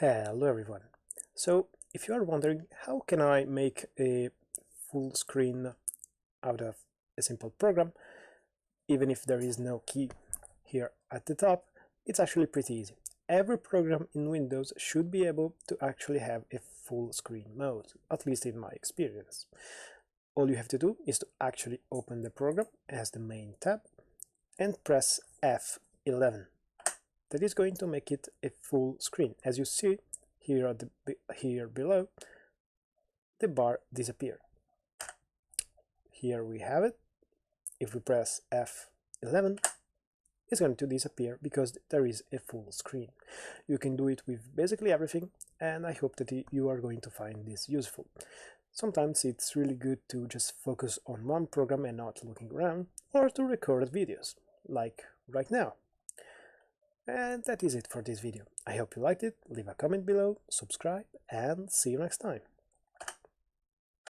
Hello everyone. So if you are wondering how can I make a full screen out of a simple program, even if there is no key here at the top, it's actually pretty easy. Every program in Windows should be able to actually have a full screen mode, at least in my experience. All you have to do is to actually open the program as the main tab and press F11. That is going to make it a full screen. As you see here below, the bar disappeared. Here we have it. If we press F11, it's going to disappear because there is a full screen. You can do it with basically everything, and I hope that you are going to find this useful. Sometimes it's really good to just focus on one program and not looking around, or to record videos, like right now. And that is it for this video. I hope you liked it, leave a comment below, subscribe, and see you next time.